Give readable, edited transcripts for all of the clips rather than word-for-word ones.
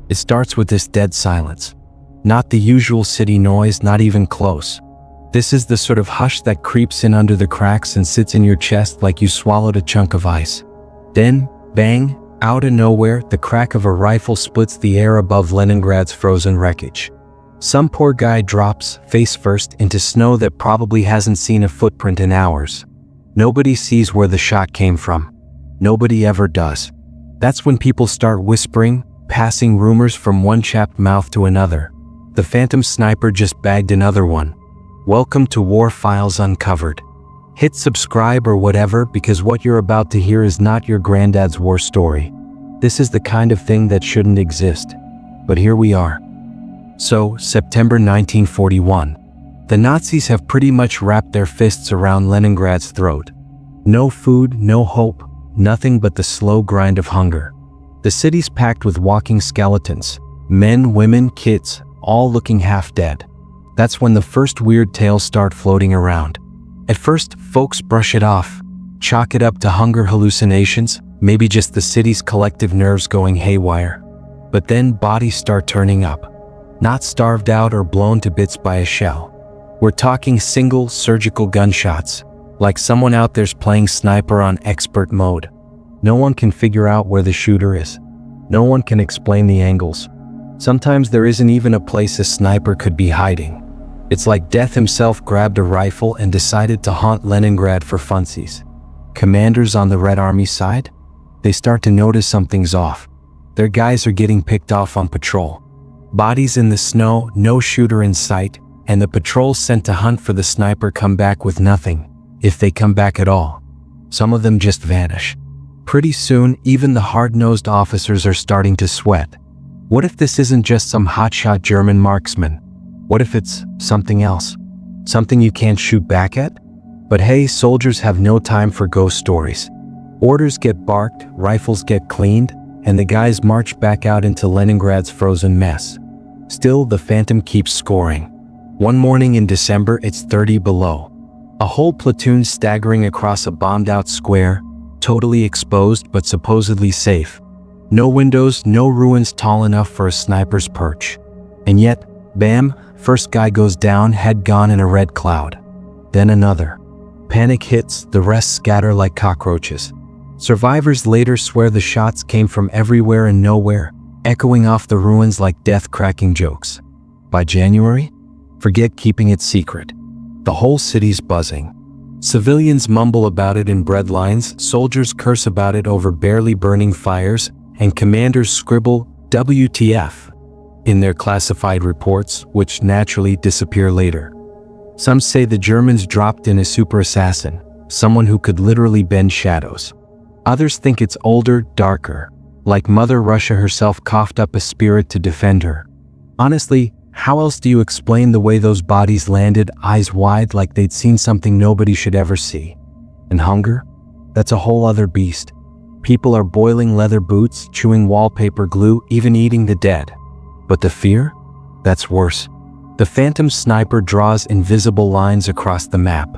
It starts with this dead silence. Not the usual city noise, not even close. This is the sort of hush that creeps in under the cracks and sits in your chest like you swallowed a chunk of ice. Then, bang, out of nowhere, the crack of a rifle splits the air above Leningrad's frozen wreckage. Some poor guy drops, face first, into snow that probably hasn't seen a footprint in hours. Nobody sees where the shot came from. Nobody ever does. That's when people start whispering, passing rumors from one chapped mouth to another. The Phantom Sniper just bagged another one. Welcome to War Files Uncovered. Hit subscribe or whatever, because what you're about to hear is not your granddad's war story. This is the kind of thing that shouldn't exist. But here we are. So, September 1941. The Nazis have pretty much wrapped their fists around Leningrad's throat. No food, no hope, nothing but the slow grind of hunger. The city's packed with walking skeletons. Men, women, kids, all looking half dead. That's when the first weird tales start floating around. At first, folks brush it off, chalk it up to hunger hallucinations, maybe just the city's collective nerves going haywire. But then bodies start turning up. Not starved out or blown to bits by a shell. We're talking single, surgical gunshots, like someone out there's playing sniper on expert mode. No one can figure out where the shooter is. No one can explain the angles. Sometimes there isn't even a place a sniper could be hiding. It's like death himself grabbed a rifle and decided to haunt Leningrad for funsies. Commanders on the Red Army side? They start to notice something's off. Their guys are getting picked off on patrol. Bodies in the snow, no shooter in sight, and the patrols sent to hunt for the sniper come back with nothing, if they come back at all. Some of them just vanish. Pretty soon, even the hard-nosed officers are starting to sweat. What if this isn't just some hotshot German marksman? What if it's something else? Something you can't shoot back at? But hey, soldiers have no time for ghost stories. Orders get barked, rifles get cleaned, and the guys march back out into Leningrad's frozen mess. Still, the Phantom keeps scoring. One morning in December, it's 30 below. A whole platoon staggering across a bombed-out square, totally exposed but supposedly safe. No windows, no ruins tall enough for a sniper's perch. And yet, bam, first guy goes down, head gone in a red cloud. Then another. Panic hits, the rest scatter like cockroaches. Survivors later swear the shots came from everywhere and nowhere, echoing off the ruins like death-cracking jokes. By January, forget keeping it secret. The whole city's buzzing. Civilians mumble about it in bread lines, soldiers curse about it over barely burning fires, and commanders scribble WTF in their classified reports, which naturally disappear later. Some say the Germans dropped in a super assassin, someone who could literally bend shadows. Others think it's older, darker, like Mother Russia herself coughed up a spirit to defend her. Honestly, how else do you explain the way those bodies landed, eyes wide like they'd seen something nobody should ever see? And hunger? That's a whole other beast. People are boiling leather boots, chewing wallpaper glue, even eating the dead. But the fear? That's worse. The Phantom Sniper draws invisible lines across the map.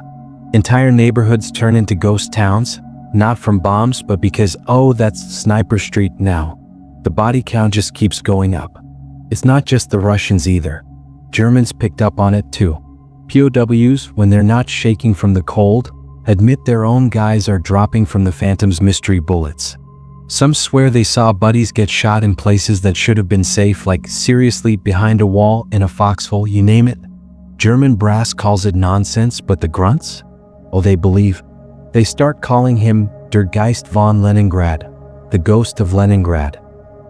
Entire neighborhoods turn into ghost towns, not from bombs, but because, oh, that's Sniper Street now. The body count just keeps going up. It's not just the Russians either. Germans picked up on it too. POWs, when they're not shaking from the cold, admit their own guys are dropping from the Phantom's mystery bullets. Some swear they saw buddies get shot in places that should have been safe, like seriously behind a wall, in a foxhole, you name it. German brass calls it nonsense, but the grunts? Oh, they believe. They start calling him Der Geist von Leningrad, the ghost of Leningrad.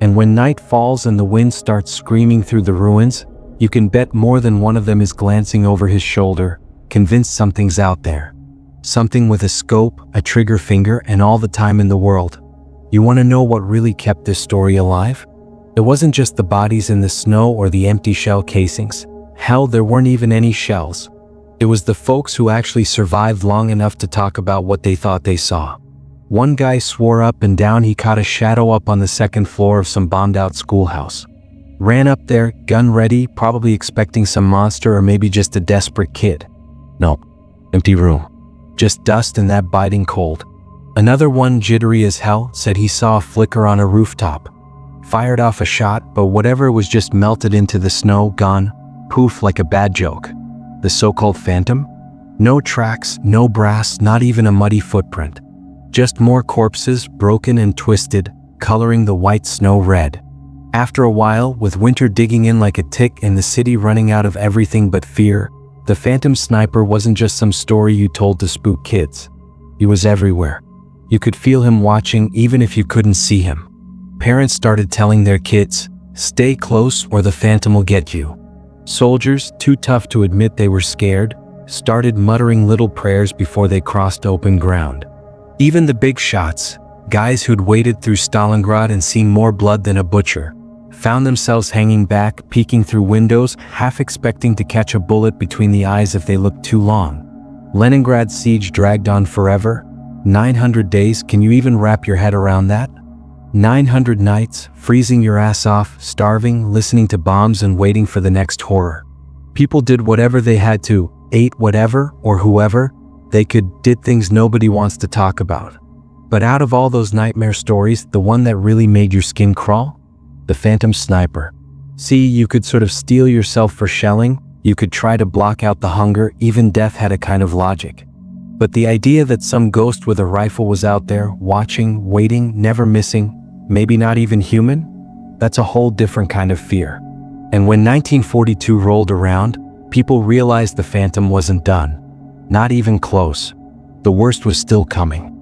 And when night falls and the wind starts screaming through the ruins, you can bet more than one of them is glancing over his shoulder, convinced something's out there. Something with a scope, a trigger finger, and all the time in the world. You want to know what really kept this story alive? It wasn't just the bodies in the snow or the empty shell casings. Hell, there weren't even any shells. It was the folks who actually survived long enough to talk about what they thought they saw. One guy swore up and down he caught a shadow up on the second floor of some bombed-out schoolhouse. Ran up there, gun ready, probably expecting some monster or maybe just a desperate kid. Nope. Empty room. Just dust and that biting cold. Another one, jittery as hell, said he saw a flicker on a rooftop. fired off a shot, but whatever was just melted into the snow, gone, poof, like a bad joke. The so-called Phantom? No tracks, no brass, not even a muddy footprint. Just more corpses, broken and twisted, coloring the white snow red. After a while, with winter digging in like a tick and the city running out of everything but fear, the Phantom Sniper wasn't just some story you told to spook kids. He was everywhere. You could feel him watching even if you couldn't see him. Parents started telling their kids, "Stay close or the Phantom will get you." Soldiers, too tough to admit they were scared, started muttering little prayers before they crossed open ground. Even the big shots, guys who'd waded through Stalingrad and seen more blood than a butcher, found themselves hanging back, peeking through windows, half expecting to catch a bullet between the eyes if they looked too long. Leningrad's siege dragged on forever. 900 days, can you even wrap your head around that? 900 nights, freezing your ass off, starving, listening to bombs and waiting for the next horror. People did whatever they had to, ate whatever or whoever they could, did things nobody wants to talk about. But out of all those nightmare stories, the one that really made your skin crawl? The Phantom Sniper. See, you could sort of steel yourself for shelling, you could try to block out the hunger, even death had a kind of logic. But the idea that some ghost with a rifle was out there, watching, waiting, never missing, maybe not even human? That's a whole different kind of fear. And when 1942 rolled around, people realized the Phantom wasn't done. Not even close. The worst was still coming.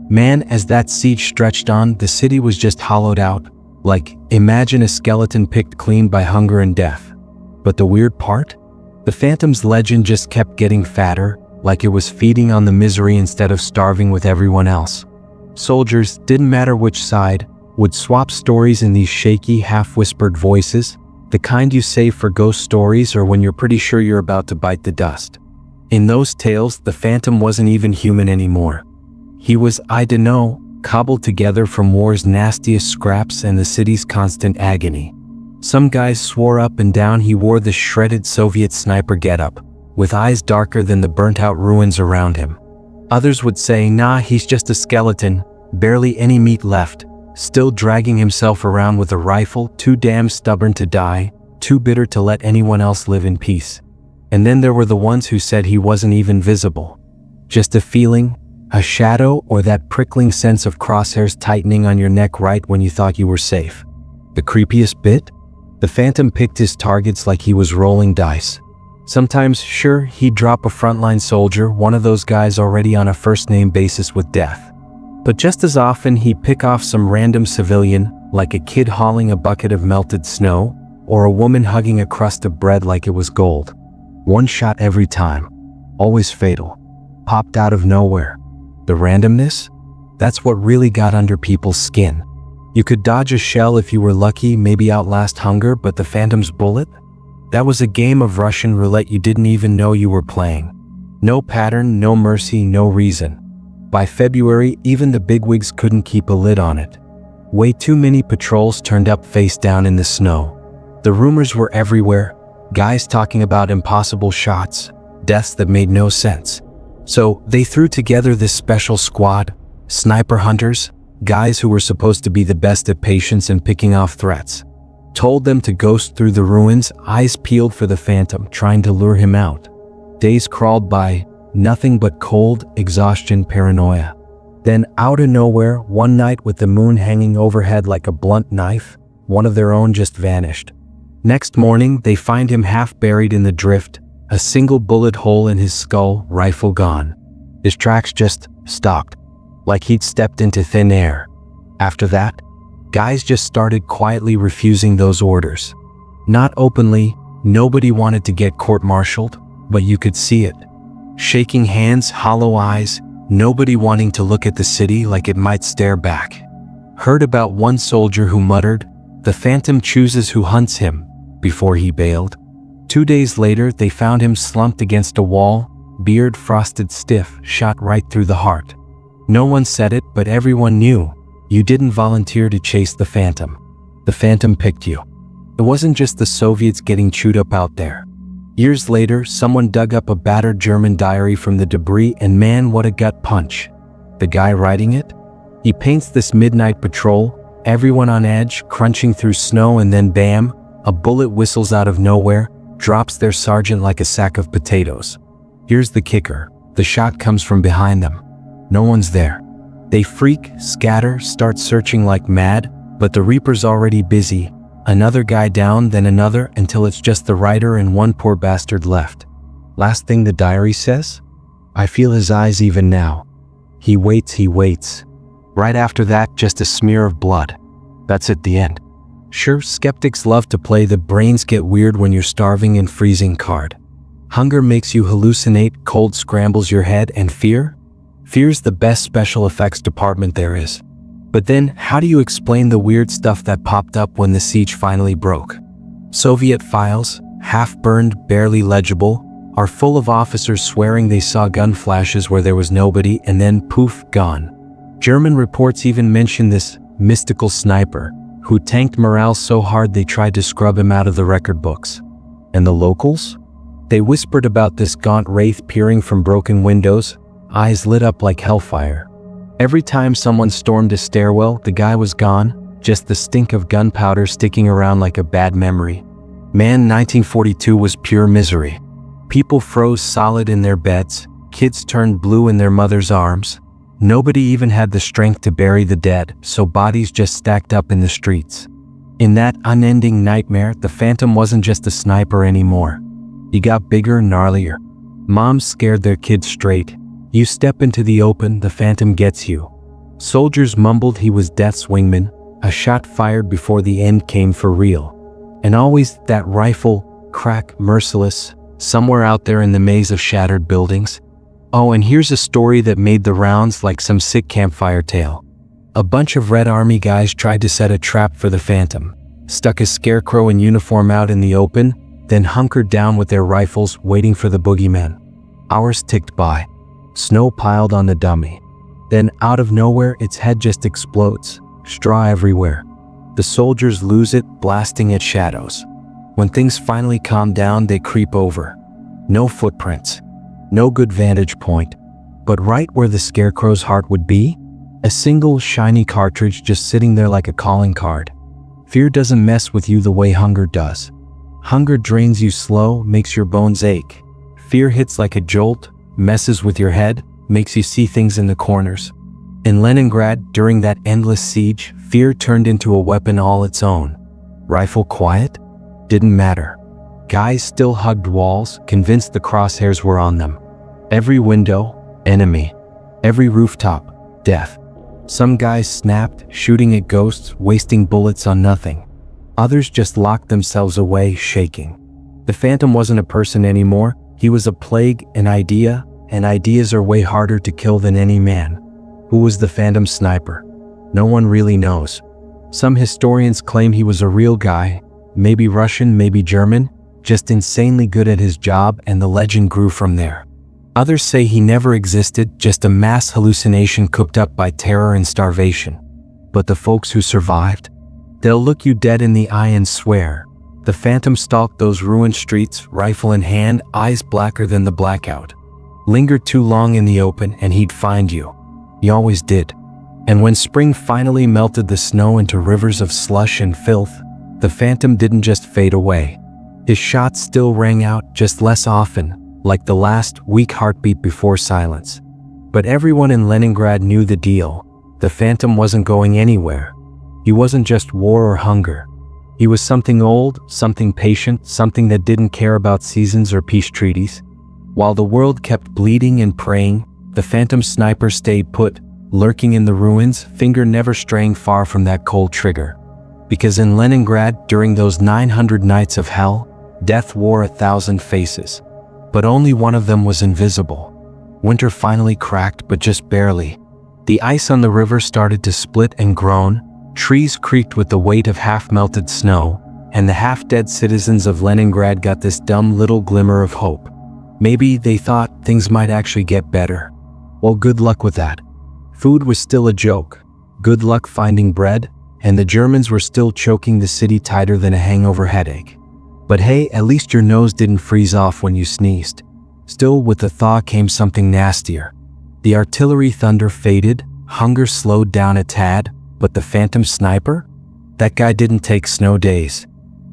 Man, as that siege stretched on, the city was just hollowed out. Like, imagine a skeleton picked clean by hunger and death. But the weird part? The Phantom's legend just kept getting fatter, like it was feeding on the misery instead of starving with everyone else. Soldiers, didn't matter which side, would swap stories in these shaky, half-whispered voices, the kind you save for ghost stories or when you're pretty sure you're about to bite the dust. In those tales, the Phantom wasn't even human anymore. He was, I dunno, cobbled together from war's nastiest scraps and the city's constant agony. Some guys swore up and down he wore the shredded Soviet sniper getup, with eyes darker than the burnt-out ruins around him. Others would say, nah, he's just a skeleton, barely any meat left, still dragging himself around with a rifle, too damn stubborn to die, too bitter to let anyone else live in peace. And then there were the ones who said he wasn't even visible. Just a feeling, a shadow, or that prickling sense of crosshairs tightening on your neck right when you thought you were safe. The creepiest bit? The Phantom picked his targets like he was rolling dice. Sometimes, sure, he'd drop a frontline soldier, one of those guys already on a first-name basis with death. But just as often, he'd pick off some random civilian, like a kid hauling a bucket of melted snow, or a woman hugging a crust of bread like it was gold. One shot every time. Always fatal. Popped out of nowhere. The randomness? That's what really got under people's skin. You could dodge a shell if you were lucky, maybe outlast hunger, but the Phantom's bullet? That was a game of Russian roulette you didn't even know you were playing. No pattern, no mercy, no reason. By February, even the bigwigs couldn't keep a lid on it. Way too many patrols turned up face down in the snow. The rumors were everywhere, guys talking about impossible shots, deaths that made no sense. So they threw together this special squad, sniper hunters, guys who were supposed to be the best at patience and picking off threats. Told them to ghost through the ruins, eyes peeled for the Phantom, trying to lure him out. Days crawled by, nothing but cold, exhaustion, paranoia. Then out of nowhere, one night with the moon hanging overhead like a blunt knife, one of their own just vanished. Next morning, they find him half buried in the drift, a single bullet hole in his skull, rifle gone. His tracks just stopped, like he'd stepped into thin air. After that, guys just started quietly refusing those orders. Not openly, nobody wanted to get court-martialed, but you could see it. Shaking hands, hollow eyes, nobody wanting to look at the city like it might stare back. Heard about one soldier who muttered, "The Phantom chooses who hunts him," before he bailed. 2 days later, they found him slumped against a wall, beard frosted stiff, shot right through the heart. No one said it, but everyone knew. You didn't volunteer to chase the Phantom. The Phantom picked you. It wasn't just the Soviets getting chewed up out there. Years later, someone dug up a battered German diary from the debris, and man, what a gut punch. The guy writing it? He paints this midnight patrol, Everyone on edge, crunching through snow, and then bam, a bullet whistles out of nowhere, drops their sergeant like a sack of potatoes. Here's the kicker. The shot comes from behind them. No one's there. They freak, scatter, start searching like mad, but the Reaper's already busy. Another guy down, then another, until it's just the writer and one poor bastard left. Last thing the diary says? I feel his eyes even now. He waits. Right after that, just a smear of blood. That's it, the end. Sure, skeptics love to play the brains get weird when you're starving and freezing card. Hunger makes you hallucinate, cold scrambles your head, and fear? Fear's the best special effects department there is. But then, how do you explain the weird stuff that popped up when the siege finally broke? Soviet files, half-burned, barely legible, are full of officers swearing they saw gun flashes where there was nobody and then poof, gone. German reports even mention this mystical sniper, who tanked morale so hard they tried to scrub him out of the record books. And the locals? They whispered about this gaunt wraith peering from broken windows, eyes lit up like hellfire. Every time someone stormed a stairwell, the guy was gone, just the stink of gunpowder sticking around like a bad memory. Man, 1942 was pure misery. People froze solid in their beds, kids turned blue in their mother's arms. Nobody even had the strength to bury the dead, so bodies just stacked up in the streets. In that unending nightmare, the Phantom wasn't just a sniper anymore. He got bigger, gnarlier. Moms scared their kids straight. You step into the open, the Phantom gets you. Soldiers mumbled he was death's wingman, a shot fired before the end came for real. And always that rifle, crack, merciless, somewhere out there in the maze of shattered buildings. Oh, and here's a story that made the rounds like some sick campfire tale. A bunch of Red Army guys tried to set a trap for the Phantom, stuck a scarecrow in uniform out in the open, then hunkered down with their rifles waiting for the boogeyman. Hours ticked by. Snow piled on the dummy. Then, out of nowhere, its head just explodes, straw everywhere. The soldiers lose it, blasting at shadows. When things finally calm down, they creep over. No footprints. No good vantage point. But right where the scarecrow's heart would be, a single shiny cartridge just sitting there like a calling card. Fear doesn't mess with you the way hunger does. Hunger drains you slow, makes your bones ache. Fear hits like a jolt, messes with your head, makes you see things in the corners. In Leningrad, during that endless siege, fear turned into a weapon all its own. Rifle quiet? Didn't matter. Guys still hugged walls, convinced the crosshairs were on them. Every window, enemy. Every rooftop, death. Some guys snapped, shooting at ghosts, wasting bullets on nothing. Others just locked themselves away, shaking. The Phantom wasn't a person anymore. He was a plague, an idea, and ideas are way harder to kill than any man. Who was the Phantom Sniper? No one really knows. Some historians claim he was a real guy, maybe Russian, maybe German, just insanely good at his job, and the legend grew from there. Others say he never existed, just a mass hallucination cooked up by terror and starvation. But the folks who survived? They'll look you dead in the eye and swear. The Phantom stalked those ruined streets, rifle in hand, eyes blacker than the blackout. Lingered too long in the open and he'd find you. He always did. And when spring finally melted the snow into rivers of slush and filth, the Phantom didn't just fade away. His shots still rang out, just less often, like the last weak heartbeat before silence. But everyone in Leningrad knew the deal. The Phantom wasn't going anywhere. He wasn't just war or hunger. He was something old, something patient, something that didn't care about seasons or peace treaties. While the world kept bleeding and praying, the Phantom Sniper stayed put, lurking in the ruins, finger never straying far from that cold trigger. Because in Leningrad, during those 900 nights of hell, death wore 1,000 faces. But only one of them was invisible. Winter finally cracked, but just barely. The ice on the river started to split and groan, trees creaked with the weight of half-melted snow, and the half-dead citizens of Leningrad got this dumb little glimmer of hope. Maybe they thought things might actually get better. Well, good luck with that. Food was still a joke. Good luck finding bread, and the Germans were still choking the city tighter than a hangover headache. But hey, at least your nose didn't freeze off when you sneezed. Still, with the thaw came something nastier. The artillery thunder faded, hunger slowed down a tad, But the Phantom Sniper? That guy didn't take snow days.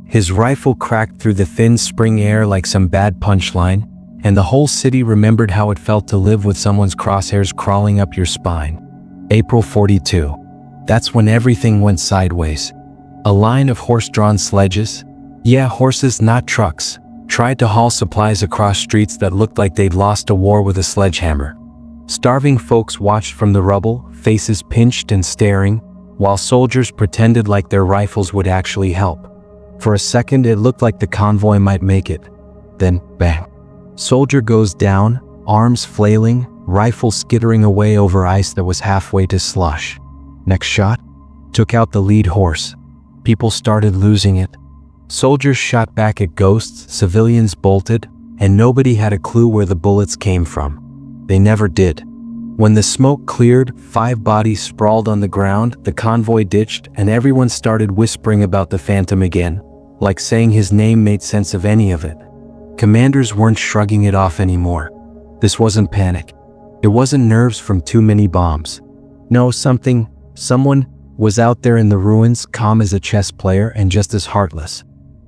His rifle cracked through the thin spring air like some bad punchline, and the whole city remembered how it felt to live with someone's crosshairs crawling up your spine. April 42. That's when everything went sideways. A line of horse-drawn sledges, yeah, horses, not trucks, tried to haul supplies across streets that looked like they'd lost a war with a sledgehammer. Starving folks watched from the rubble, faces pinched and staring, while soldiers pretended like their rifles would actually help. For a second, it looked like the convoy might make it. Then, bang. Soldier goes down, arms flailing, rifle skittering away over ice that was halfway to slush. Next shot? Took out the lead horse. People started losing it. Soldiers shot back at ghosts, civilians bolted, and nobody had a clue where the bullets came from. They never did. When the smoke cleared, 5 bodies sprawled on the ground, the convoy ditched, and everyone started whispering about the Phantom again, like saying his name made sense of any of it. Commanders weren't shrugging it off anymore. This wasn't panic. It wasn't nerves from too many bombs. No, someone was out there in the ruins, calm as a chess player and just as heartless.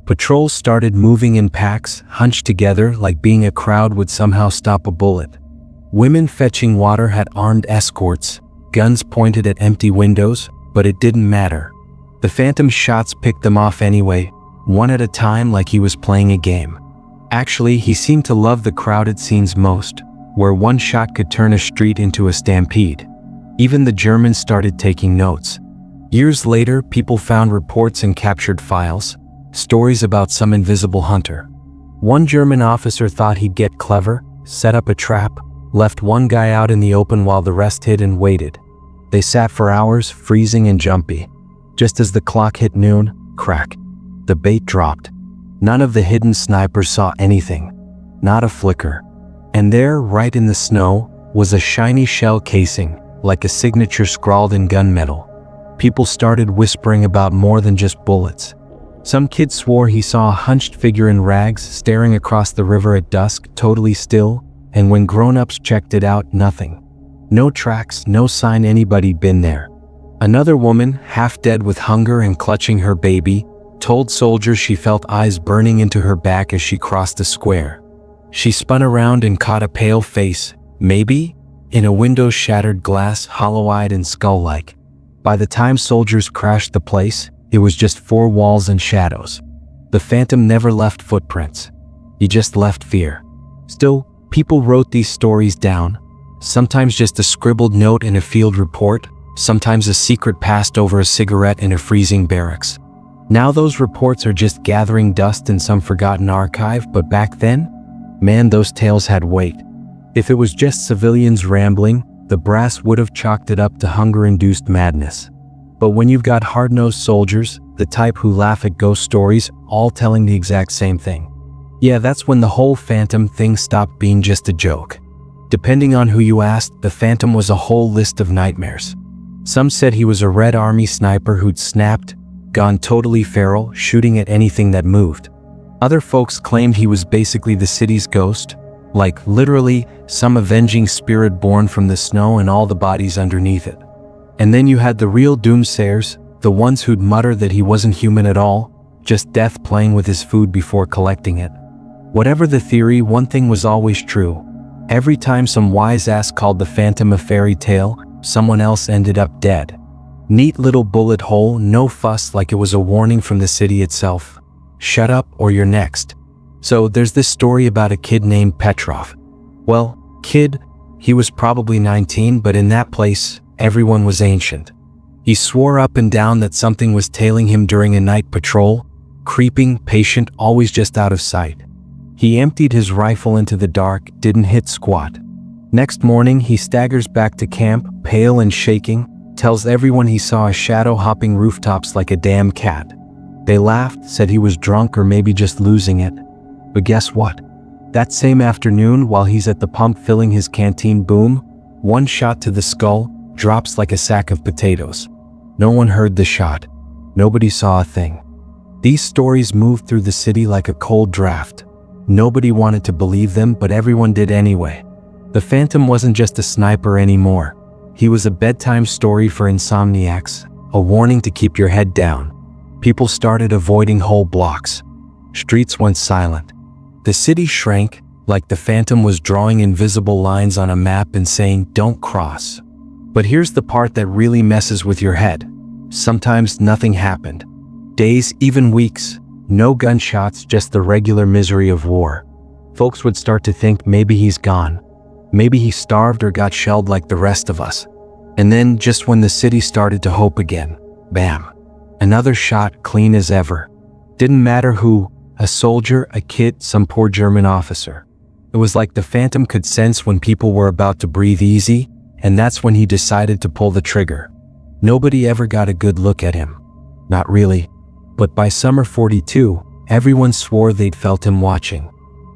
Patrols started moving in packs, hunched together like being a crowd would somehow stop a bullet. Women fetching water had armed escorts, guns pointed at empty windows, but it didn't matter. The Phantom shots picked them off anyway, one at a time like he was playing a game. Actually, he seemed to love the crowded scenes most, where one shot could turn a street into a stampede. Even the Germans started taking notes. Years later, people found reports and captured files, stories about some invisible hunter. One German officer thought he'd get clever, set up a trap, left one guy out in the open while the rest hid and waited. They sat for hours, freezing and jumpy. Just as the clock hit noon, crack. The bait dropped. None of the hidden snipers saw anything. Not a flicker. And there, right in the snow, was a shiny shell casing, like a signature scrawled in gunmetal. People started whispering about more than just bullets. Some kid swore he saw a hunched figure in rags staring across the river at dusk, totally still, and when grown-ups checked it out, nothing. No tracks, no sign anybody'd been there. Another woman, half dead with hunger and clutching her baby, told soldiers she felt eyes burning into her back as she crossed the square. She spun around and caught a pale face, maybe, in a window-shattered glass, hollow-eyed and skull-like. By the time soldiers crashed the place, it was just 4 walls and shadows. The Phantom never left footprints. He just left fear. Still, people wrote these stories down, sometimes just a scribbled note in a field report, sometimes a secret passed over a cigarette in a freezing barracks. Now those reports are just gathering dust in some forgotten archive, but back then, man, those tales had weight. If it was just civilians rambling, the brass would have chalked it up to hunger-induced madness. But when you've got hard-nosed soldiers, the type who laugh at ghost stories, all telling the exact same thing, yeah, that's when the whole Phantom thing stopped being just a joke. Depending on who you asked, the Phantom was a whole list of nightmares. Some said he was a Red Army sniper who'd snapped, gone totally feral, shooting at anything that moved. Other folks claimed he was basically the city's ghost, like literally some avenging spirit born from the snow and all the bodies underneath it. And then you had the real doomsayers, the ones who'd mutter that he wasn't human at all, just death playing with his food before collecting it. Whatever the theory, one thing was always true. Every time some wise ass called the Phantom a fairy tale, someone else ended up dead. Neat little bullet hole, no fuss, like it was a warning from the city itself. Shut up or you're next. So there's this story about a kid named Petrov. Well, kid, he was probably 19, but in that place, everyone was ancient. He swore up and down that something was tailing him during a night patrol, creeping, patient, always just out of sight. He emptied his rifle into the dark, didn't hit squat. Next morning, he staggers back to camp, pale and shaking, tells everyone he saw a shadow hopping rooftops like a damn cat. They laughed, said he was drunk or maybe just losing it. But guess what? That same afternoon, while he's at the pump filling his canteen, boom, one shot to the skull, drops like a sack of potatoes. No one heard the shot. Nobody saw a thing. These stories moved through the city like a cold draft. Nobody wanted to believe them, but everyone did anyway. The Phantom wasn't just a sniper anymore. He was a bedtime story for insomniacs, a warning to keep your head down. People started avoiding whole blocks. Streets went silent. The city shrank, like the Phantom was drawing invisible lines on a map and saying, "Don't cross." But here's the part that really messes with your head. Sometimes nothing happened. Days, even weeks. No gunshots, just the regular misery of war. Folks would start to think maybe he's gone. Maybe he starved or got shelled like the rest of us. And then, just when the city started to hope again, bam. Another shot, clean as ever. Didn't matter who, a soldier, a kid, some poor German officer. It was like the Phantom could sense when people were about to breathe easy, and that's when he decided to pull the trigger. Nobody ever got a good look at him. Not really. But by summer 42, everyone swore they'd felt him watching.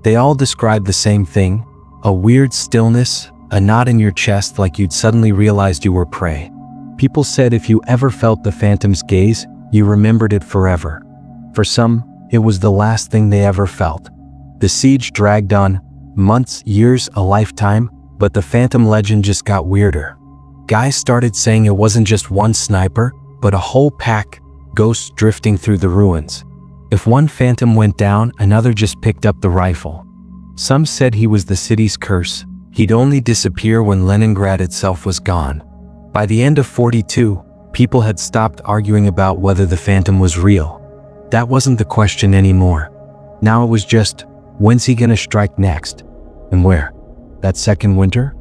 They all described the same thing, a weird stillness, a knot in your chest like you'd suddenly realized you were prey. People said if you ever felt the Phantom's gaze, you remembered it forever. For some, it was the last thing they ever felt. The siege dragged on, months, years, a lifetime, but the Phantom legend just got weirder. Guys started saying it wasn't just one sniper, but a whole pack, ghosts drifting through the ruins. If one Phantom went down, another just picked up the rifle. Some said he was the city's curse. He'd only disappear when Leningrad itself was gone. By the end of 42, people had stopped arguing about whether the Phantom was real. That wasn't the question anymore. Now it was just, when's he gonna strike next? And where? That second winter?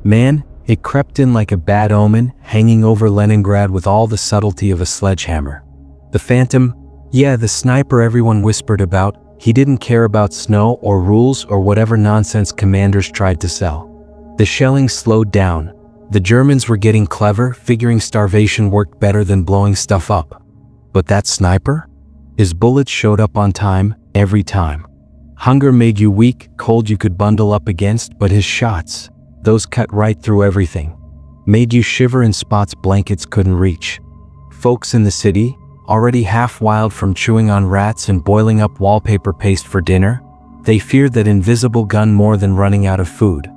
Man, it crept in like a bad omen, hanging over Leningrad with all the subtlety of a sledgehammer. The Phantom, yeah, the sniper everyone whispered about, he didn't care about snow or rules or whatever nonsense commanders tried to sell. The shelling slowed down. The Germans were getting clever, figuring starvation worked better than blowing stuff up. But that sniper? His bullets showed up on time, every time. Hunger made you weak, cold you could bundle up against, but his shots, those cut right through everything. Made you shiver in spots blankets couldn't reach. Folks in the city, already half wild from chewing on rats and boiling up wallpaper paste for dinner, they feared that invisible gun more than running out of food.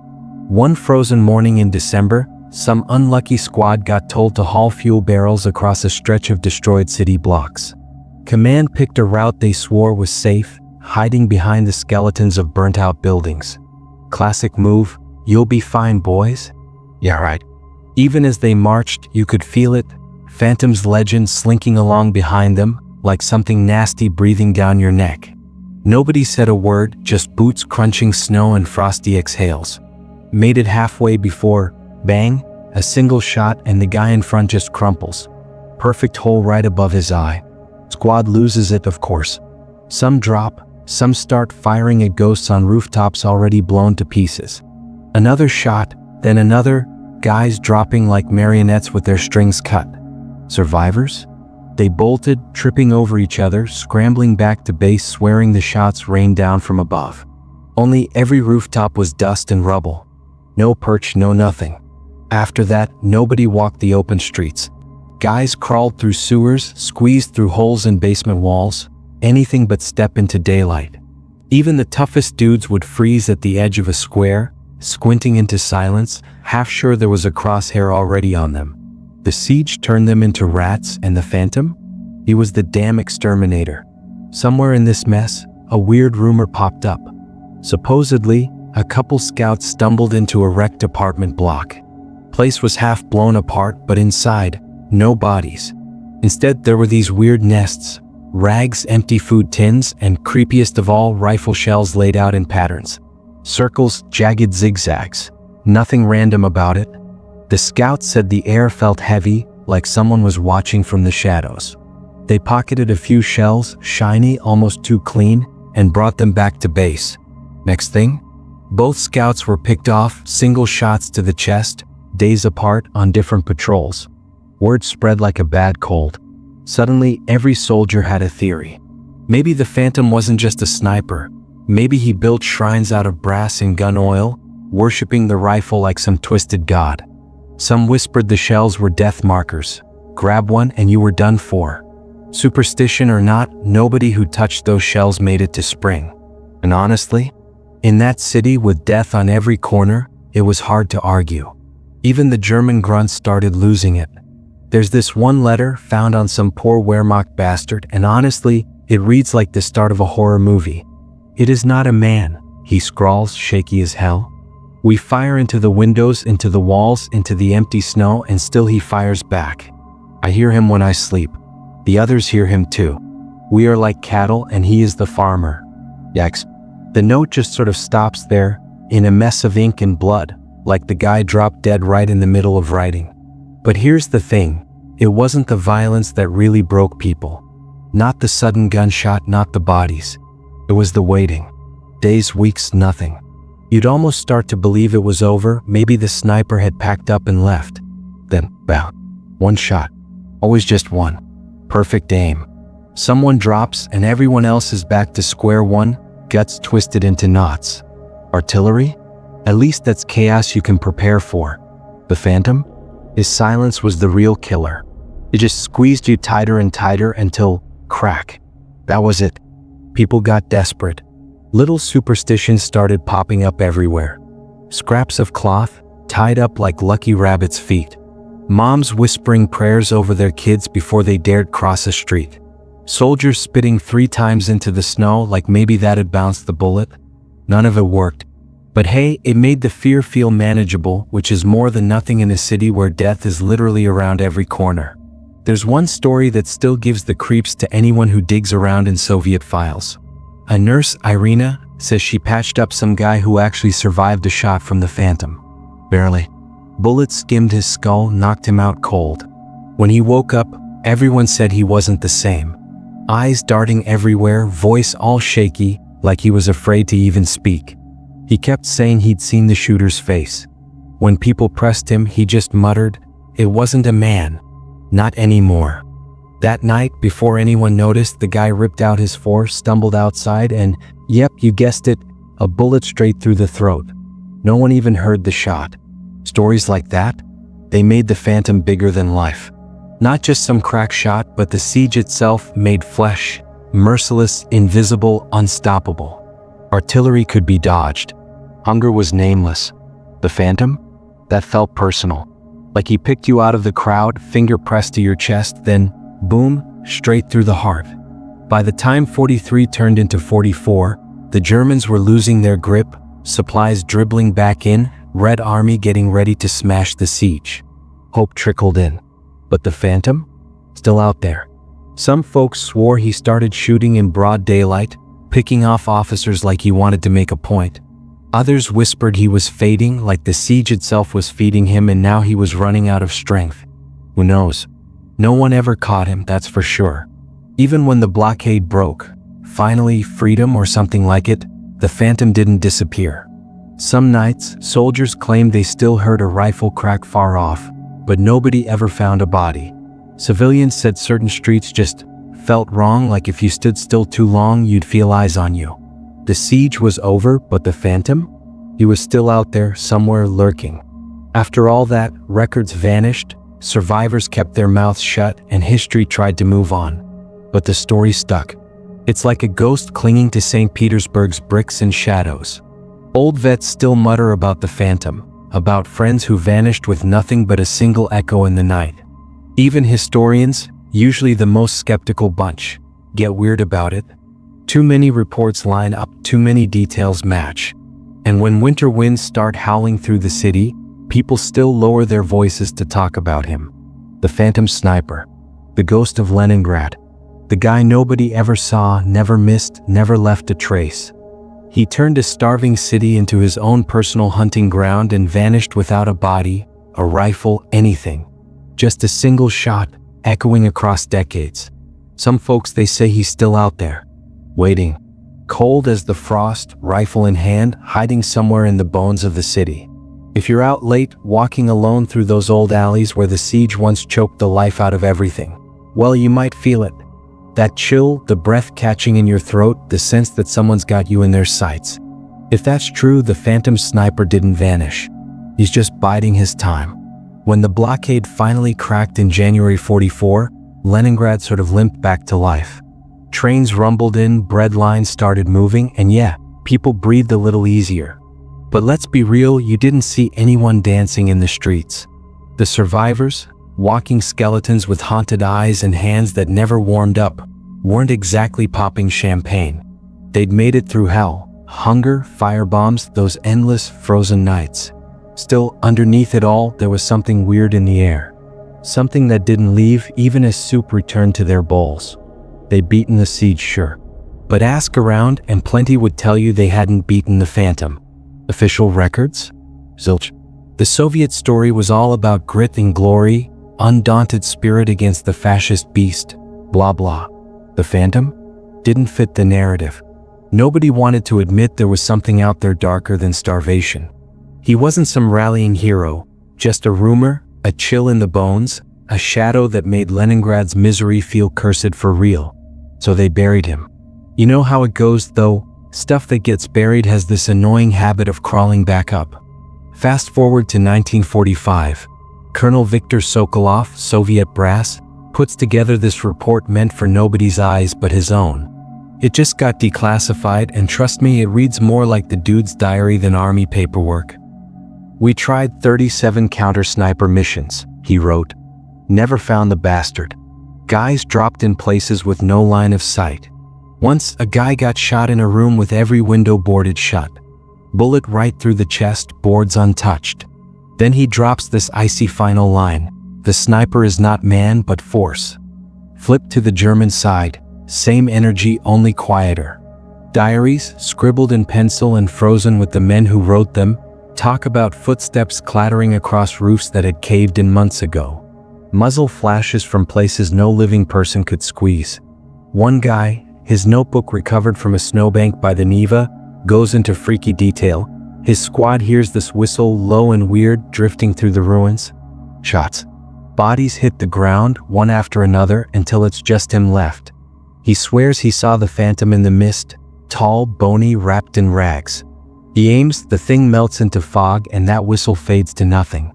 One frozen morning in December, some unlucky squad got told to haul fuel barrels across a stretch of destroyed city blocks. Command picked a route they swore was safe, hiding behind the skeletons of burnt-out buildings. Classic move, "You'll be fine, boys." Yeah, right. Even as they marched, you could feel it, Phantom's legend slinking along behind them, like something nasty breathing down your neck. Nobody said a word, just boots crunching snow and frosty exhales. Made it halfway before, bang, a single shot and the guy in front just crumples. Perfect hole right above his eye. Squad loses it, of course. Some drop, some start firing at ghosts on rooftops already blown to pieces. Another shot, then another, guys dropping like marionettes with their strings cut. Survivors? They bolted, tripping over each other, scrambling back to base, swearing the shots rained down from above. Only every rooftop was dust and rubble. No perch, no nothing. After that, nobody walked the open streets. Guys crawled through sewers, squeezed through holes in basement walls, anything but step into daylight. Even the toughest dudes would freeze at the edge of a square, squinting into silence, half sure there was a crosshair already on them. The siege turned them into rats, and the Phantom? He was the damn exterminator. Somewhere in this mess, a weird rumor popped up. Supposedly, a couple scouts stumbled into a wrecked apartment block. Place was half blown apart, but inside, no bodies. Instead, there were these weird nests, rags, empty food tins, and creepiest of all, rifle shells laid out in patterns. Circles, jagged zigzags. Nothing random about it. The scouts said the air felt heavy, like someone was watching from the shadows. They pocketed a few shells, shiny, almost too clean, and brought them back to base. Next thing? Both scouts were picked off, single shots to the chest, days apart on different patrols. Word spread like a bad cold. Suddenly, every soldier had a theory. Maybe the Phantom wasn't just a sniper. Maybe he built shrines out of brass and gun oil, worshipping the rifle like some twisted god. Some whispered the shells were death markers. Grab one and you were done for. Superstition or not, nobody who touched those shells made it to spring. And honestly, in that city with death on every corner, it was hard to argue. Even the German grunts started losing it. There's this one letter found on some poor Wehrmacht bastard, and honestly, it reads like the start of a horror movie. "It is not a man," he scrawls, shaky as hell. "We fire into the windows, into the walls, into the empty snow, and still he fires back. I hear him when I sleep. The others hear him too. We are like cattle, and he is the farmer." Yikes. The note just sort of stops there, in a mess of ink and blood, like the guy dropped dead right in the middle of writing. But here's the thing. It wasn't the violence that really broke people. Not the sudden gunshot, not the bodies. It was the waiting. Days, weeks, nothing. You'd almost start to believe it was over. Maybe the sniper had packed up and left. Then, bam. One shot. Always just one. Perfect aim. Someone drops and everyone else is back to square one, guts twisted into knots. Artillery? At least that's chaos you can prepare for. The Phantom? His silence was the real killer. It just squeezed you tighter and tighter until crack. That was it. People got desperate. Little superstitions started popping up everywhere. Scraps of cloth, tied up like lucky rabbits' feet. Moms whispering prayers over their kids before they dared cross a street. Soldiers spitting 3 times into the snow like maybe that'd bounce the bullet. None of it worked. But hey, it made the fear feel manageable, which is more than nothing in a city where death is literally around every corner. There's one story that still gives the creeps to anyone who digs around in Soviet files. A nurse, Irina, says she patched up some guy who actually survived a shot from the Phantom. Barely. Bullets skimmed his skull, knocked him out cold. When he woke up, everyone said he wasn't the same. Eyes darting everywhere, voice all shaky, like he was afraid to even speak. He kept saying he'd seen the shooter's face. When people pressed him, he just muttered, "It wasn't a man. Not anymore." That night, before anyone noticed, the guy ripped out his force, stumbled outside, and, yep, you guessed it, a bullet straight through the throat. No one even heard the shot. Stories like that, they made the Phantom bigger than life. Not just some crack shot, but the siege itself made flesh, merciless, invisible, unstoppable. Artillery could be dodged. Hunger was nameless. The Phantom? That felt personal. Like he picked you out of the crowd, finger pressed to your chest, then, boom, straight through the heart. By the time 43 turned into 44, the Germans were losing their grip, supplies dribbling back in, Red Army getting ready to smash the siege. Hope trickled in. But the Phantom? Still out there. Some folks swore he started shooting in broad daylight, picking off officers like he wanted to make a point. Others whispered he was fading, like the siege itself was feeding him and now he was running out of strength. Who knows? No one ever caught him, that's for sure. Even when the blockade broke, finally freedom or something like it, the Phantom didn't disappear. Some nights, soldiers claimed they still heard a rifle crack far off, but nobody ever found a body. Civilians said certain streets just felt wrong, like if you stood still too long, you'd feel eyes on you. The siege was over, but the Phantom? He was still out there, somewhere lurking. After all that, records vanished, survivors kept their mouths shut, and history tried to move on. But the story stuck. It's like a ghost clinging to Saint Petersburg's bricks and shadows. Old vets still mutter about the Phantom, about friends who vanished with nothing but a single echo in the night. Even historians, usually the most skeptical bunch, get weird about it. Too many reports line up, too many details match. And when winter winds start howling through the city, people still lower their voices to talk about him. The Phantom Sniper. The ghost of Leningrad. The guy nobody ever saw, never missed, never left a trace. He turned a starving city into his own personal hunting ground and vanished without a body, a rifle, anything. Just a single shot, echoing across decades. Some folks, they say he's still out there, waiting, cold as the frost, rifle in hand, hiding somewhere in the bones of the city. If you're out late, walking alone through those old alleys where the siege once choked the life out of everything, well, you might feel it. That chill, the breath catching in your throat, the sense that someone's got you in their sights. If that's true, the Phantom Sniper didn't vanish. He's just biding his time. When the blockade finally cracked in January 44, Leningrad sort of limped back to life. Trains rumbled in, bread lines started moving, and yeah, people breathed a little easier. But let's be real, you didn't see anyone dancing in the streets. The survivors? Walking skeletons with haunted eyes and hands that never warmed up weren't exactly popping champagne. They'd made it through hell, hunger, firebombs, those endless frozen nights. Still, underneath it all, there was something weird in the air. Something that didn't leave even as soup returned to their bowls. They'd beaten the siege, sure. But ask around and plenty would tell you they hadn't beaten the Phantom. Official records? Zilch. The Soviet story was all about grit and glory, undaunted spirit against the fascist beast, blah blah. The Phantom? Didn't fit the narrative. Nobody wanted to admit there was something out there darker than starvation. He wasn't some rallying hero, just a rumor, a chill in the bones, a shadow that made Leningrad's misery feel cursed for real. So they buried him. You know how it goes though, stuff that gets buried has this annoying habit of crawling back up. Fast forward to 1945. Colonel Viktor Sokolov, Soviet brass, puts together this report meant for nobody's eyes but his own. It just got declassified, and trust me, it reads more like the dude's diary than army paperwork. We tried 37 counter-sniper missions, he wrote. Never found the bastard. Guys dropped in places with no line of sight. Once, a guy got shot in a room with every window boarded shut. Bullet right through the chest, boards untouched. Then he drops this icy final line. The sniper is not man but force. Flip to the German side. Same energy, only quieter. Diaries, scribbled in pencil and frozen with the men who wrote them, talk about footsteps clattering across roofs that had caved in months ago. Muzzle flashes from places no living person could squeeze. One guy, his notebook recovered from a snowbank by the Neva, goes into freaky detail. His squad hears this whistle, low and weird, drifting through the ruins. Shots. Bodies hit the ground, one after another, until it's just him left. He swears he saw the Phantom in the mist, tall, bony, wrapped in rags. He aims, the thing melts into fog, and that whistle fades to nothing.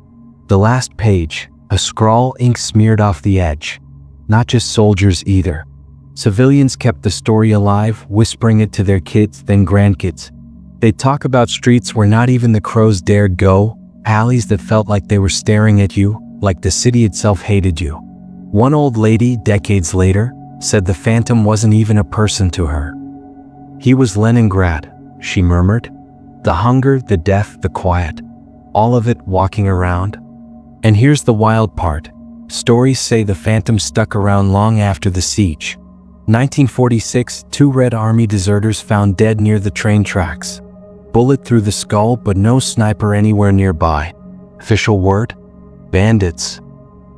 The last page, a scrawl, ink smeared off the edge. Not just soldiers either. Civilians kept the story alive, whispering it to their kids, then grandkids. They'd talk about streets where not even the crows dared go, alleys that felt like they were staring at you, like the city itself hated you. One old lady, decades later, said the Phantom wasn't even a person to her. He was Leningrad, she murmured. The hunger, the death, the quiet. All of it walking around. And here's the wild part. Stories say the Phantom stuck around long after the siege. 1946, 2 Red Army deserters found dead near the train tracks. Bullet through the skull, but no sniper anywhere nearby. Official word? Bandits.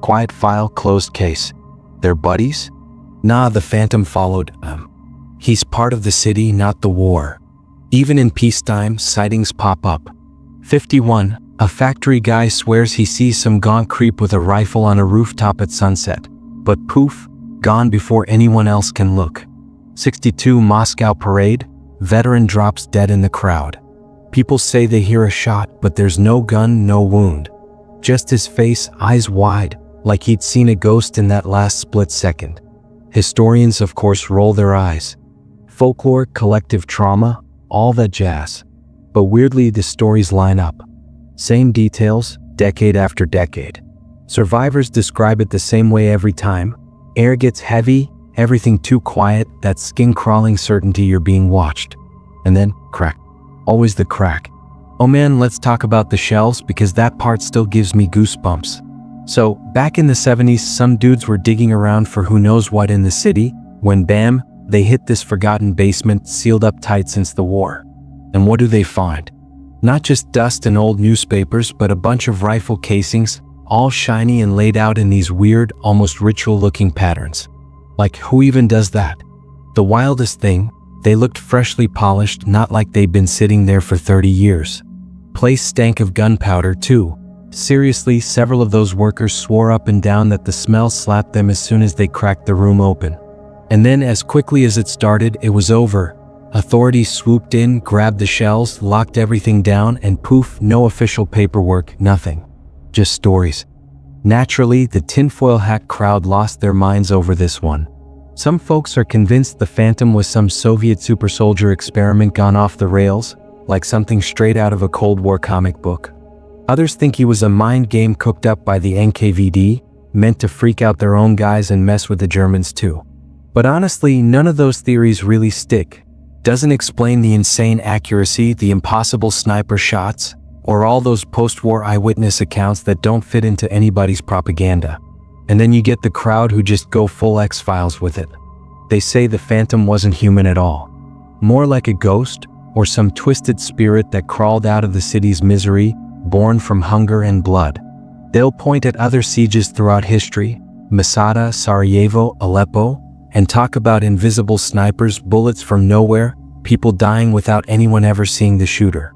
Quiet file, closed case. Their buddies? Nah, the Phantom followed them. He's part of the city, not the war. Even in peacetime, sightings pop up. 51. A factory guy swears he sees some gaunt creep with a rifle on a rooftop at sunset. But poof, gone before anyone else can look. 62. Moscow parade. Veteran drops dead in the crowd. People say they hear a shot, but there's no gun, no wound. Just his face, eyes wide, like he'd seen a ghost in that last split second. Historians, of course, roll their eyes. Folklore, collective trauma, all that jazz. But weirdly, the stories line up. Same details, decade after decade. Survivors describe it the same way every time. Air gets heavy, everything too quiet, that skin-crawling certainty you're being watched. And then, crack. Always the crack. Oh man, let's talk about the shells, because that part still gives me goosebumps. So, back in the 70s, some dudes were digging around for who knows what in the city, when bam, they hit this forgotten basement sealed up tight since the war. And what do they find? Not just dust and old newspapers, but a bunch of rifle casings, all shiny and laid out in these weird, almost ritual-looking patterns. Like, who even does that? The wildest thing, they looked freshly polished, not like they'd been sitting there for 30 years. Place stank of gunpowder, too. Seriously, several of those workers swore up and down that the smell slapped them as soon as they cracked the room open. And then, as quickly as it started, it was over. Authorities swooped in, grabbed the shells, locked everything down, and poof, no official paperwork, nothing. Just stories. Naturally, the tinfoil hat crowd lost their minds over this one. Some folks are convinced the Phantom was some Soviet super soldier experiment gone off the rails, like something straight out of a Cold War comic book. Others think he was a mind game cooked up by the NKVD, meant to freak out their own guys and mess with the Germans too. But honestly, none of those theories really stick. Doesn't explain the insane accuracy, the impossible sniper shots, or all those post-war eyewitness accounts that don't fit into anybody's propaganda. And then you get the crowd who just go full X-Files with it. They say the Phantom wasn't human at all. More like a ghost, or some twisted spirit that crawled out of the city's misery, born from hunger and blood. They'll point at other sieges throughout history, Masada, Sarajevo, Aleppo, and talk about invisible snipers, bullets from nowhere, people dying without anyone ever seeing the shooter.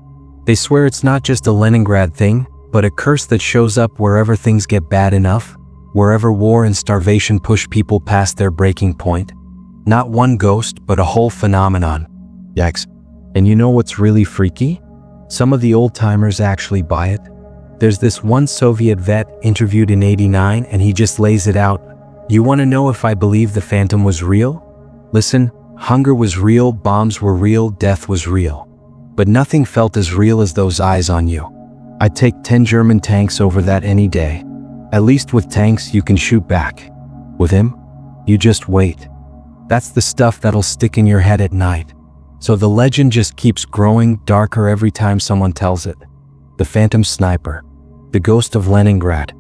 They swear it's not just a Leningrad thing, but a curse that shows up wherever things get bad enough, wherever war and starvation push people past their breaking point. Not one ghost, but a whole phenomenon. Yikes. And you know what's really freaky? Some of the old-timers actually buy it. There's this one Soviet vet interviewed in '89 and he just lays it out. You want to know if I believe the Phantom was real? Listen, hunger was real, bombs were real, death was real. But nothing felt as real as those eyes on you. I'd take 10 German tanks over that any day. At least with tanks you can shoot back. With him, you just wait. That's the stuff that'll stick in your head at night. So the legend just keeps growing darker every time someone tells it. The Phantom Sniper. The ghost of Leningrad.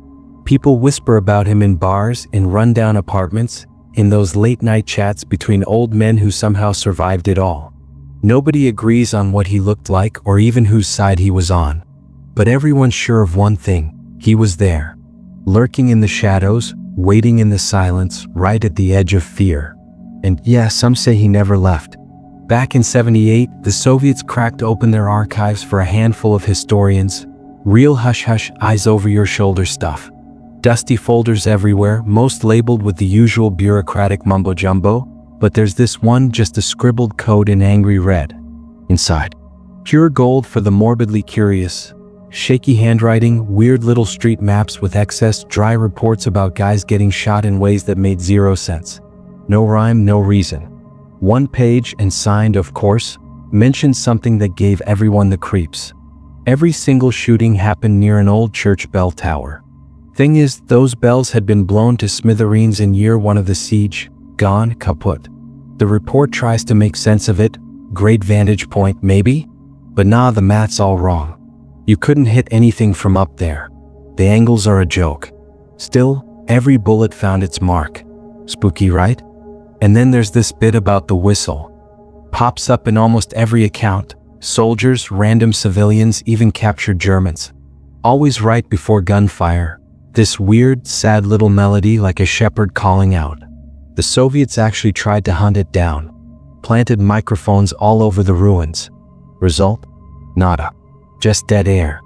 People whisper about him in bars, in rundown apartments, in those late-night chats between old men who somehow survived it all. Nobody agrees on what he looked like or even whose side he was on. But everyone's sure of one thing. He was there. Lurking in the shadows, waiting in the silence, right at the edge of fear. And yeah, some say he never left. Back in '78, the Soviets cracked open their archives for a handful of historians. Real hush-hush, eyes-over-your-shoulder stuff. Dusty folders everywhere, most labeled with the usual bureaucratic mumbo-jumbo, but there's this one, just a scribbled code in angry red. Inside. Pure gold for the morbidly curious. Shaky handwriting, weird little street maps with excess dry reports about guys getting shot in ways that made zero sense. No rhyme, no reason. One page, and signed of course, mentioned something that gave everyone the creeps. Every single shooting happened near an old church bell tower. Thing is, those bells had been blown to smithereens in year 1 of the siege, gone, kaput. The report tries to make sense of it, great vantage point maybe? But nah, the math's all wrong. You couldn't hit anything from up there. The angles are a joke. Still, every bullet found its mark. Spooky, right? And then there's this bit about the whistle. Pops up in almost every account. Soldiers, random civilians, even captured Germans. Always right before gunfire. This weird, sad little melody like a shepherd calling out. The Soviets actually tried to hunt it down. Planted microphones all over the ruins. Result? Nada. Just dead air.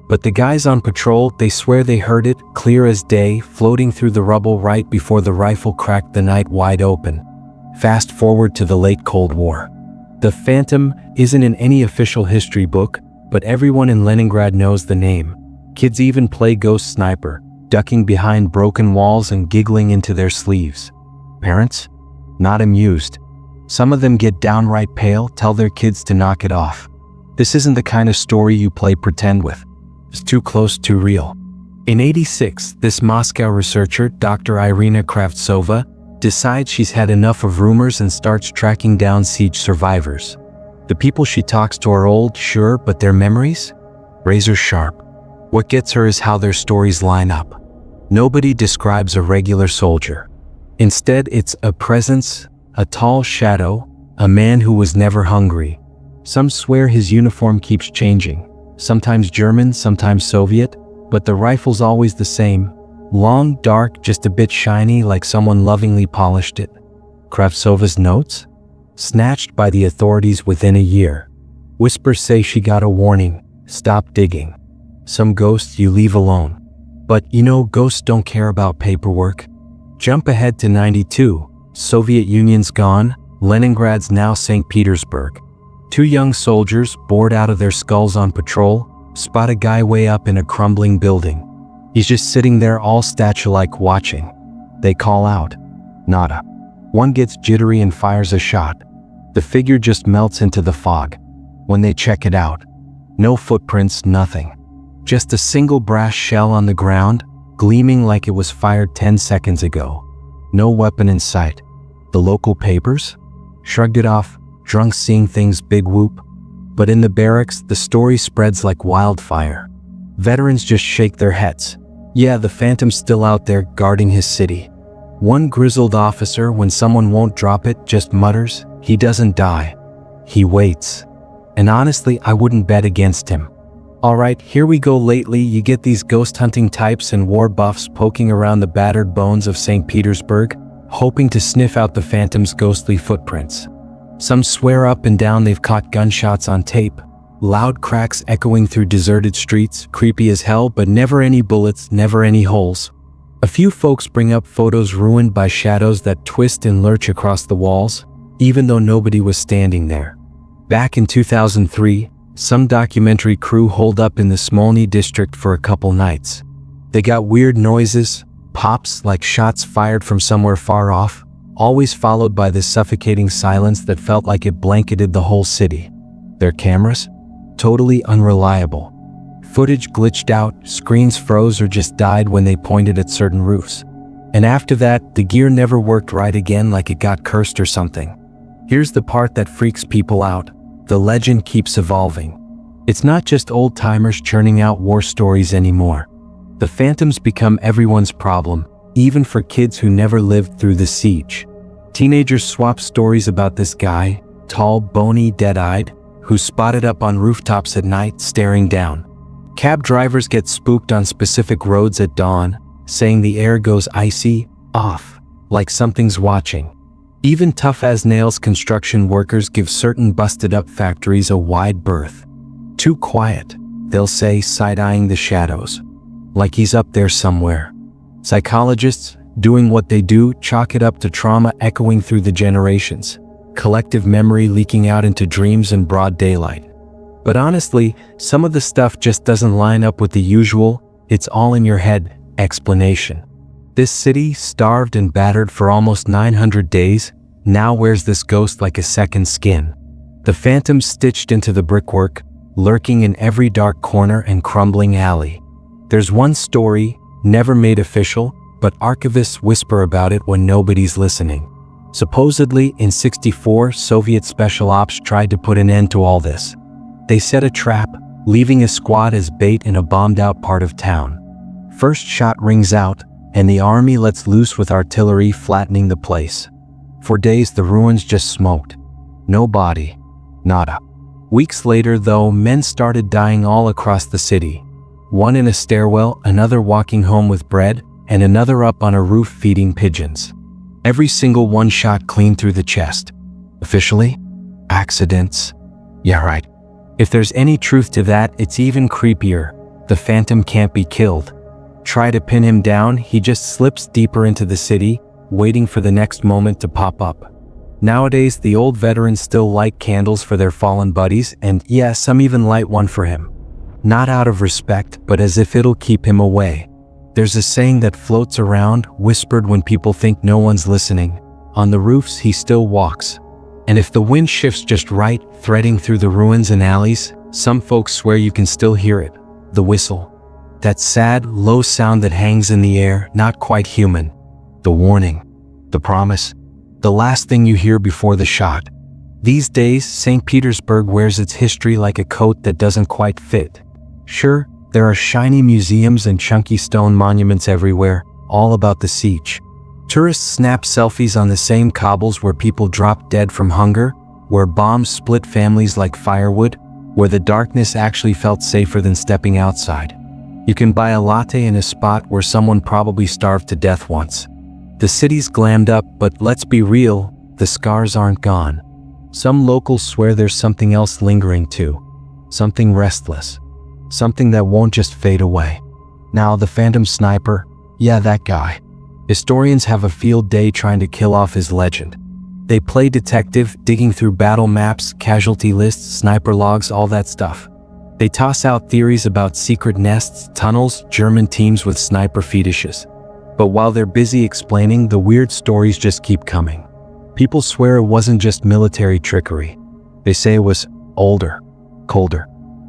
But the guys on patrol, they swear they heard it, clear as day, floating through the rubble right before the rifle cracked the night wide open. Fast forward to the late Cold War. The Phantom isn't in any official history book, but everyone in Leningrad knows the name. Kids even play ghost sniper, ducking behind broken walls and giggling into their sleeves. Parents? Not amused. Some of them get downright pale, tell their kids to knock it off. This isn't the kind of story you play pretend with. It's too close, too real. In '86, this Moscow researcher, Dr. Irina Kravtsova, decides she's had enough of rumors and starts tracking down siege survivors. The people she talks to are old, sure, but their memories? Razor sharp. What gets her is how their stories line up. Nobody describes a regular soldier. Instead, it's a presence, a tall shadow, a man who was never hungry. Some swear his uniform keeps changing. Sometimes German, sometimes Soviet, but the rifle's always the same. Long, dark, just a bit shiny, like someone lovingly polished it. Kravtsova's notes? Snatched by the authorities within a year. Whispers say she got a warning. Stop digging. Some ghosts you leave alone. But you know, ghosts don't care about paperwork. Jump ahead to '92. Soviet Union's gone. Leningrad's now Saint Petersburg. 2 young soldiers, bored out of their skulls on patrol, spot a guy way up in a crumbling building. He's just sitting there all statue-like watching. They call out. Nada. One gets jittery and fires a shot. The figure just melts into the fog. When they check it out, no footprints, nothing. Just a single brass shell on the ground, gleaming like it was fired 10 seconds ago. No weapon in sight. The local papers? Shrugged it off, drunk seeing things big whoop. But in the barracks, the story spreads like wildfire. Veterans just shake their heads. Yeah, the Phantom's still out there guarding his city. One grizzled officer, when someone won't drop it, just mutters, he doesn't die. He waits. And honestly, I wouldn't bet against him. Alright, here we go. Lately, you get these ghost hunting types and war buffs poking around the battered bones of Saint Petersburg, hoping to sniff out the Phantom's ghostly footprints. Some swear up and down they've caught gunshots on tape, loud cracks echoing through deserted streets, creepy as hell, but never any bullets, never any holes. A few folks bring up photos ruined by shadows that twist and lurch across the walls, even though nobody was standing there. Back in 2003, some documentary crew holed up in the Smolny district for a couple nights. They got weird noises, pops like shots fired from somewhere far off, always followed by this suffocating silence that felt like it blanketed the whole city. Their cameras? Totally unreliable. Footage glitched out, screens froze or just died when they pointed at certain roofs. And after that, the gear never worked right again, like it got cursed or something. Here's the part that freaks people out. The legend keeps evolving. It's not just old-timers churning out war stories anymore. The Phantom's become everyone's problem, even for kids who never lived through the siege. Teenagers swap stories about this guy, tall, bony, dead-eyed, who's spotted up on rooftops at night staring down. Cab drivers get spooked on specific roads at dawn, saying the air goes icy, off, like something's watching. Even tough-as-nails construction workers give certain busted-up factories a wide berth. Too quiet, they'll say, side-eyeing the shadows. Like he's up there somewhere. Psychologists, doing what they do, chalk it up to trauma echoing through the generations, collective memory leaking out into dreams in broad daylight. But honestly, some of the stuff just doesn't line up with the usual, it's all in your head, explanation. This city, starved and battered for almost 900 days, now wears this ghost like a second skin. The Phantom stitched into the brickwork, lurking in every dark corner and crumbling alley. There's one story, never made official, but archivists whisper about it when nobody's listening. Supposedly, in '64, Soviet special ops tried to put an end to all this. They set a trap, leaving a squad as bait in a bombed-out part of town. First shot rings out, and the army lets loose with artillery flattening the place. For days, the ruins just smoked. No body. Nada. Weeks later, though, men started dying all across the city. One in a stairwell, another walking home with bread, and another up on a roof feeding pigeons. Every single one shot clean through the chest. Officially? Accidents. Yeah, right. If there's any truth to that, it's even creepier. The Phantom can't be killed. Try to pin him down, he just slips deeper into the city, waiting for the next moment to pop up. Nowadays, the old veterans still light candles for their fallen buddies, and yeah, some even light one for him. Not out of respect, but as if it'll keep him away. There's a saying that floats around, whispered when people think no one's listening. On the roofs, he still walks. And if the wind shifts just right, threading through the ruins and alleys, some folks swear you can still hear it. The whistle. That sad, low sound that hangs in the air, not quite human. The warning. The promise. The last thing you hear before the shot. These days, St. Petersburg wears its history like a coat that doesn't quite fit. Sure, there are shiny museums and chunky stone monuments everywhere, all about the siege. Tourists snap selfies on the same cobbles where people dropped dead from hunger, where bombs split families like firewood, where the darkness actually felt safer than stepping outside. You can buy a latte in a spot where someone probably starved to death once. The city's glammed up, but let's be real, the scars aren't gone. Some locals swear there's something else lingering too. Something restless. Something that won't just fade away. Now, the Phantom Sniper, yeah, that guy. Historians have a field day trying to kill off his legend. They play detective, digging through battle maps, casualty lists, sniper logs, all that stuff. They toss out theories about secret nests, tunnels, German teams with sniper fetishes. But while they're busy explaining, the weird stories just keep coming. People swear it wasn't just military trickery. They say it was older, colder,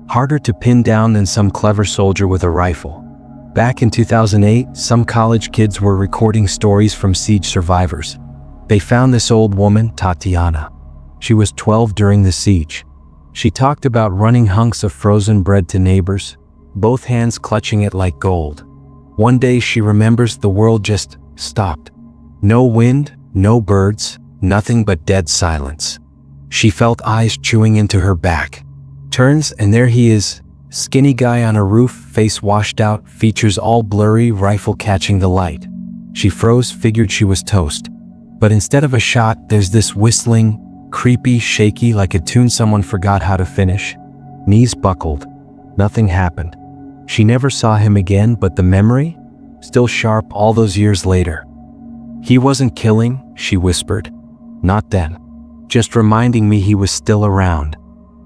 harder to pin down than some clever soldier with a rifle. Back in 2008, some college kids were recording stories from siege survivors. They found this old woman, Tatiana. She was 12 during the siege. She talked about running hunks of frozen bread to neighbors, both hands clutching it like gold. One day she remembers the world just stopped. No wind, no birds, nothing but dead silence. She felt eyes chewing into her back. Turns and there he is, skinny guy on a roof, face washed out, features all blurry, rifle catching the light. She froze, figured she was toast. But instead of a shot, there's this whistling, creepy, shaky, like a tune someone forgot how to finish. Knees buckled. Nothing happened. She never saw him again, but the memory? Still sharp all those years later. He wasn't killing, she whispered. Not then. Just reminding me he was still around.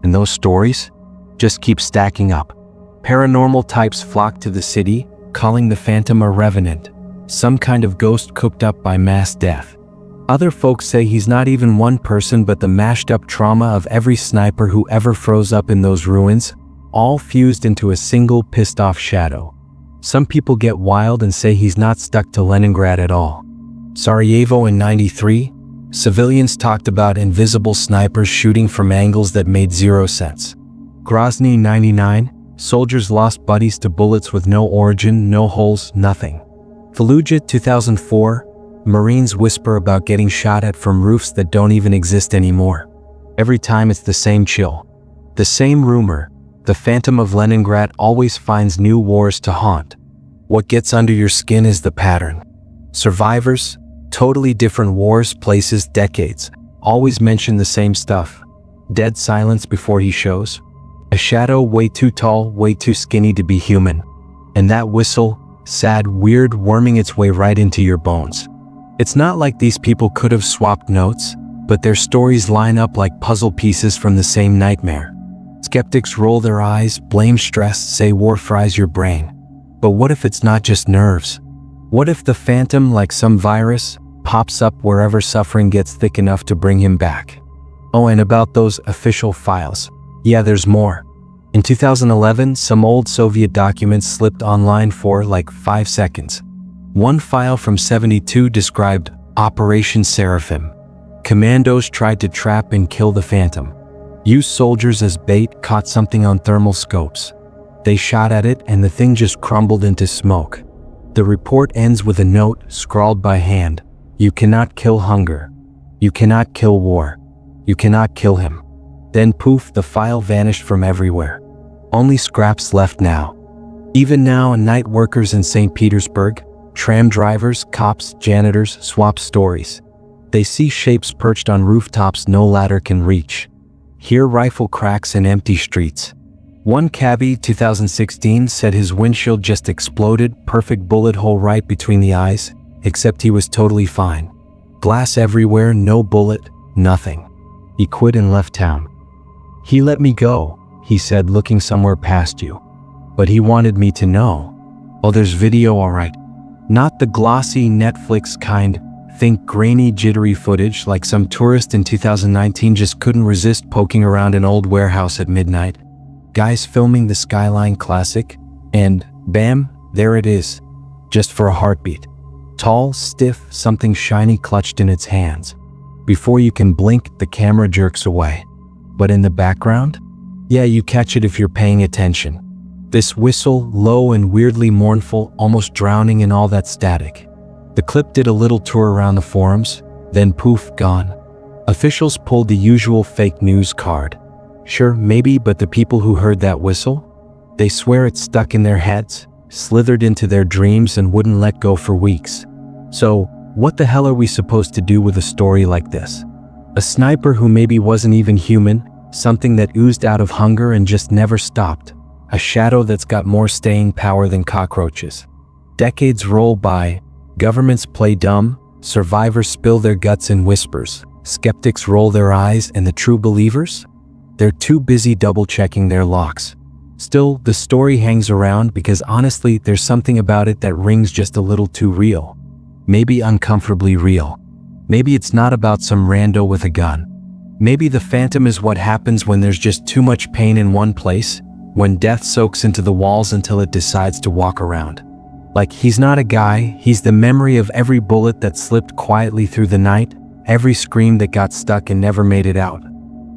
And those stories just keep stacking up. Paranormal types flock to the city, calling the Phantom a revenant, some kind of ghost cooked up by mass death. Other folks say he's not even one person but the mashed up trauma of every sniper who ever froze up in those ruins, all fused into a single pissed off shadow. Some people get wild and say he's not stuck to Leningrad at all. Sarajevo in '93, civilians talked about invisible snipers shooting from angles that made zero sense. Grozny '99, soldiers lost buddies to bullets with no origin, no holes, nothing. Fallujah 2004, Marines whisper about getting shot at from roofs that don't even exist anymore. Every time it's the same chill. The same rumor, the Phantom of Leningrad always finds new wars to haunt. What gets under your skin is the pattern. Survivors, totally different wars, places, decades, always mention the same stuff. Dead silence before he shows. A shadow way too tall, way too skinny to be human. And that whistle, sad, weird, worming its way right into your bones. It's not like these people could have swapped notes, but their stories line up like puzzle pieces from the same nightmare. Skeptics roll their eyes, blame stress, say war fries your brain. But what if it's not just nerves? What if the Phantom, like some virus, pops up wherever suffering gets thick enough to bring him back? Oh, and about those official files. Yeah, there's more. In 2011, some old Soviet documents slipped online for like 5 seconds. One file from '72 described Operation Seraphim. Commandos tried to trap and kill the Phantom. Used soldiers as bait, caught something on thermal scopes. They shot at it and the thing just crumbled into smoke. The report ends with a note scrawled by hand. You cannot kill hunger. You cannot kill war. You cannot kill him. Then poof, the file vanished from everywhere. Only scraps left now. Even now, night workers in Saint Petersburg, tram drivers, cops, janitors swap stories. They see shapes perched on rooftops no ladder can reach. Hear rifle cracks in empty streets. One cabbie, 2016, said his windshield just exploded, perfect bullet hole right between the eyes, except he was totally fine. Glass everywhere, no bullet, nothing. He quit and left town. He let me go, he said, looking somewhere past you. But he wanted me to know. Oh, there's video, alright. Not the glossy Netflix kind, think grainy, jittery footage like some tourist in 2019 just couldn't resist poking around an old warehouse at midnight. Guys filming the Skyline Classic, and bam, there it is. Just for a heartbeat. Tall, stiff, something shiny clutched in its hands. Before you can blink, the camera jerks away. But in the background? Yeah, you catch it if you're paying attention. This whistle, low and weirdly mournful, almost drowning in all that static. The clip did a little tour around the forums, then poof, gone. Officials pulled the usual fake news card. Sure, maybe, but the people who heard that whistle? They swear it stuck in their heads, slithered into their dreams and wouldn't let go for weeks. So, what the hell are we supposed to do with a story like this? A sniper who maybe wasn't even human, something that oozed out of hunger and just never stopped. A shadow that's got more staying power than cockroaches. Decades roll by, governments play dumb, survivors spill their guts in whispers, skeptics roll their eyes, and the true believers? They're too busy double-checking their locks. Still, the story hangs around because honestly, there's something about it that rings just a little too real. Maybe uncomfortably real. Maybe it's not about some rando with a gun. Maybe the Phantom is what happens when there's just too much pain in one place, when death soaks into the walls until it decides to walk around. Like he's not a guy, he's the memory of every bullet that slipped quietly through the night, every scream that got stuck and never made it out.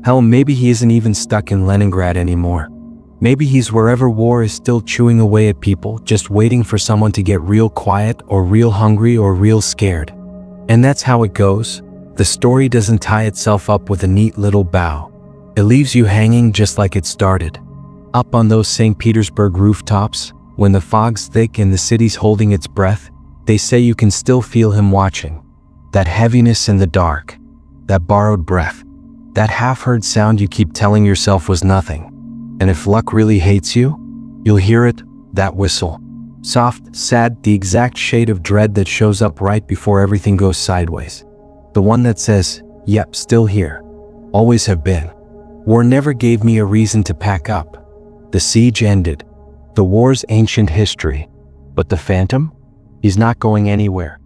Hell, maybe he isn't even stuck in Leningrad anymore. Maybe he's wherever war is still chewing away at people, just waiting for someone to get real quiet or real hungry or real scared. And that's how it goes. The story doesn't tie itself up with a neat little bow. It leaves you hanging just like it started. Up on those St. Petersburg rooftops, when the fog's thick and the city's holding its breath, they say you can still feel him watching. That heaviness in the dark, that borrowed breath, that half-heard sound you keep telling yourself was nothing. And if luck really hates you, you'll hear it, that whistle. Soft, sad, the exact shade of dread that shows up right before everything goes sideways. The one that says, yep, still here. Always have been. War never gave me a reason to pack up. The siege ended. The war's ancient history. But the Phantom? He's not going anywhere.